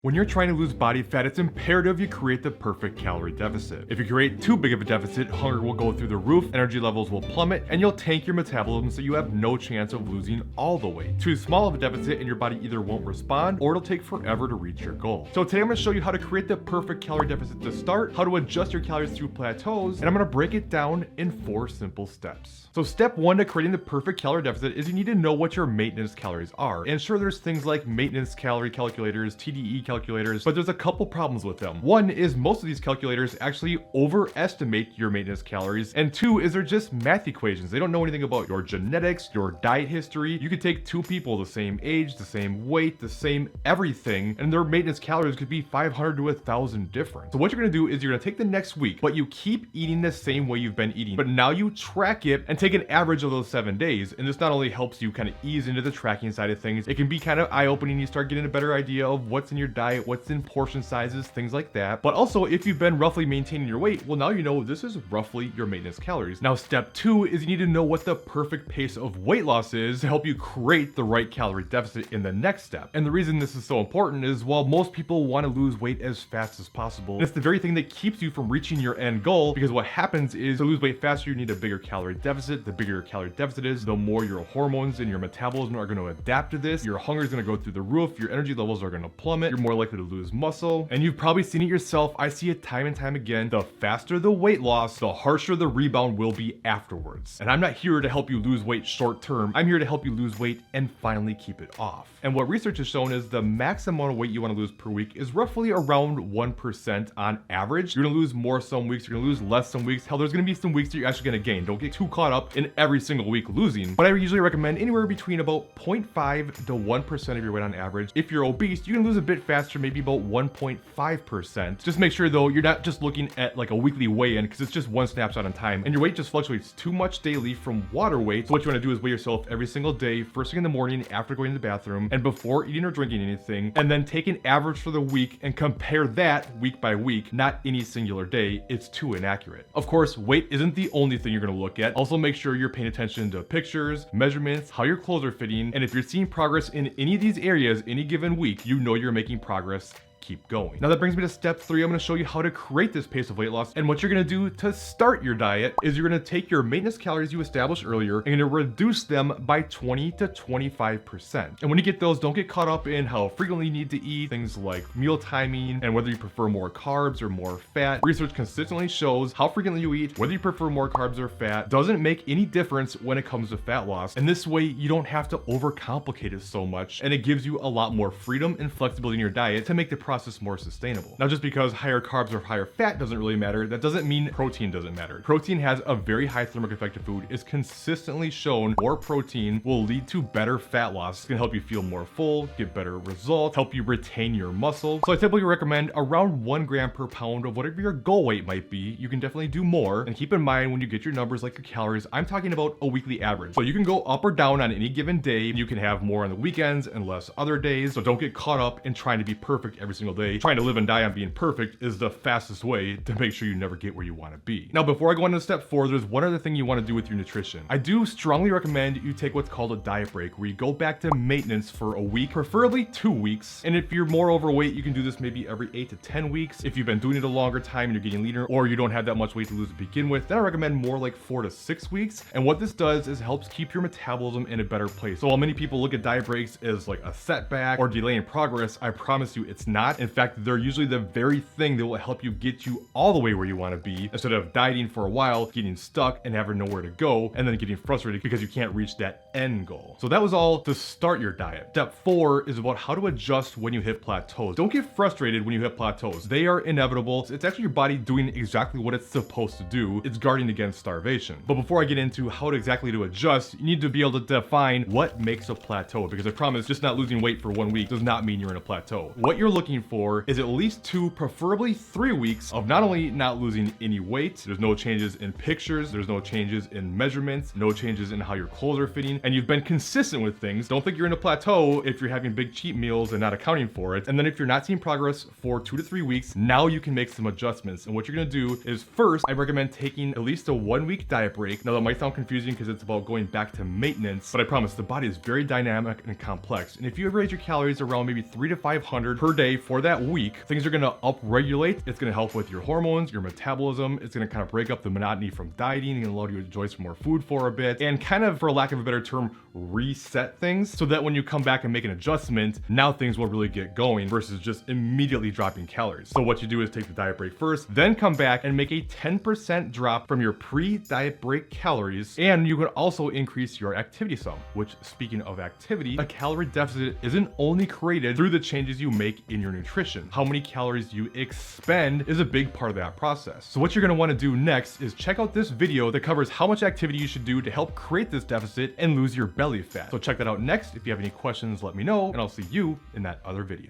When you're trying to lose body fat, it's imperative you create the perfect calorie deficit. If you create too big of a deficit, hunger will go through the roof, energy levels will plummet, and you'll tank your metabolism so you have no chance of losing all the weight. Too small of a deficit and your body either won't respond or it'll take forever to reach your goal. So today I'm going to show you how to create the perfect calorie deficit to start, how to adjust your calories through plateaus, and I'm going to break it down in 4 simple steps. So step 1 to creating the perfect calorie deficit is you need to know what your maintenance calories are. And sure, there's things like maintenance calorie calculators, TDE calculators, but there's a couple problems with them. One is most of these calculators actually overestimate your maintenance calories, and 2 is they're just math equations. They don't know anything about your genetics, your diet history. You could take 2 people the same age, the same weight, the same everything, and their maintenance calories could be 500 to 1,000 different. So what you're gonna do is you're gonna take the next week, but you keep eating the same way you've been eating, but now you track it and take an average of those 7 days. And this not only helps you kind of ease into the tracking side of things, it can be kind of eye-opening. You start getting a better idea of what's in your diet, what's in portion sizes, things like that. But also, if you've been roughly maintaining your weight, well, now you know this is roughly your maintenance calories. Now, step 2 is you need to know what the perfect pace of weight loss is to help you create the right calorie deficit in the next step. And the reason this is so important is while most people want to lose weight as fast as possible, it's the very thing that keeps you from reaching your end goal, because what happens is to lose weight faster, you need a bigger calorie deficit. The bigger your calorie deficit is, the more your hormones and your metabolism are going to adapt to this. Your hunger is going to go through the roof. Your energy levels are going to plummet. You're more likely to lose muscle. And you've probably seen it yourself. I see it time and time again. The faster the weight loss, the harsher the rebound will be afterwards. And I'm not here to help you lose weight short term. I'm here to help you lose weight and finally keep it off. And what research has shown is the max amount of weight you want to lose per week is roughly around 1% on average. You're going to lose more some weeks. You're going to lose less some weeks. Hell, there's going to be some weeks that you're actually going to gain. Don't get too caught up in every single week losing, but I usually recommend anywhere between about 0.5 to 1% of your weight on average. If you're obese, you can lose a bit faster, maybe about 1.5%. Just make sure though, you're not just looking at like a weekly weigh-in, because it's just one snapshot in time and your weight just fluctuates too much daily from water weight. So what you want to do is weigh yourself every single day, first thing in the morning after going to the bathroom and before eating or drinking anything, and then take an average for the week and compare that week by week, not any singular day. It's too inaccurate. Of course, weight isn't the only thing you're going to look at. Also make sure you're paying attention to pictures, measurements, how your clothes are fitting, and if you're seeing progress in any of these areas any given week, you know you're making progress. Keep going. Now that brings me to step 3. I'm going to show you how to create this pace of weight loss. And what you're going to do to start your diet is you're going to take your maintenance calories you established earlier and you're going to reduce them by 20 to 25%. And when you get those, don't get caught up in how frequently you need to eat, things like meal timing and whether you prefer more carbs or more fat. Research consistently shows how frequently you eat, whether you prefer more carbs or fat, doesn't make any difference when it comes to fat loss. And this way you don't have to overcomplicate it so much, and it gives you a lot more freedom and flexibility in your diet to make the process more sustainable. Now, just because higher carbs or higher fat doesn't really matter, that doesn't mean protein doesn't matter. Protein has a very high thermic effect of food. It's consistently shown more protein will lead to better fat loss. It's gonna help you feel more full, get better results, help you retain your muscle. So I typically recommend around 1 gram per pound of whatever your goal weight might be. You can definitely do more. And keep in mind when you get your numbers like your calories, I'm talking about a weekly average. So you can go up or down on any given day. You can have more on the weekends and less other days. So don't get caught up in trying to be perfect every single day. Trying to live and die on being perfect is the fastest way to make sure you never get where you want to be. Now, before I go on to step 4, there's one other thing you want to do with your nutrition. I do strongly recommend you take what's called a diet break, where you go back to maintenance for a week, preferably 2 weeks. And if you're more overweight, you can do this maybe every 8 to 10 weeks. If you've been doing it a longer time and you're getting leaner, or you don't have that much weight to lose to begin with, then I recommend more like 4 to 6 weeks. And what this does is helps keep your metabolism in a better place. So while many people look at diet breaks as like a setback or delaying progress, I promise you it's not. In fact, they're usually the very thing that will help you get you all the way where you want to be, instead of dieting for a while, getting stuck and having nowhere to go, and then getting frustrated because you can't reach that end goal. So that was all to start your diet. Step 4 is about how to adjust when you hit plateaus. Don't get frustrated when you hit plateaus. They are inevitable. It's actually your body doing exactly what it's supposed to do. It's guarding against starvation. But before I get into how exactly to adjust, you need to be able to define what makes a plateau, because I promise just not losing weight for 1 week does not mean you're in a plateau. What you're looking for is at least 2, preferably 3 weeks of not only not losing any weight, there's no changes in pictures, there's no changes in measurements, no changes in how your clothes are fitting, and you've been consistent with things. Don't think you're in a plateau if you're having big cheat meals and not accounting for it. And then if you're not seeing progress for 2 to 3 weeks, now you can make some adjustments. And what you're gonna do is first, I recommend taking at least a 1 week diet break. Now that might sound confusing because it's about going back to maintenance, but I promise the body is very dynamic and complex. And if you raise your calories around maybe 300 to 500 per day for that week, things are gonna upregulate. It's gonna help with your hormones, your metabolism. It's gonna kind of break up the monotony from dieting and allow you to enjoy some more food for a bit, and kind of, for lack of a better term, reset things so that when you come back and make an adjustment, now things will really get going versus just immediately dropping calories. So what you do is take the diet break first, then come back and make a 10% drop from your pre-diet break calories, and you can also increase your activity some, which, speaking of activity, a calorie deficit isn't only created through the changes you make in your nutrition. How many calories you expend is a big part of that process. So what you're gonna wanna do next is check out this video that covers how much activity you should do to help create this deficit and lose your belly fat. So check that out next. If you have any questions, let me know, and I'll see you in that other video.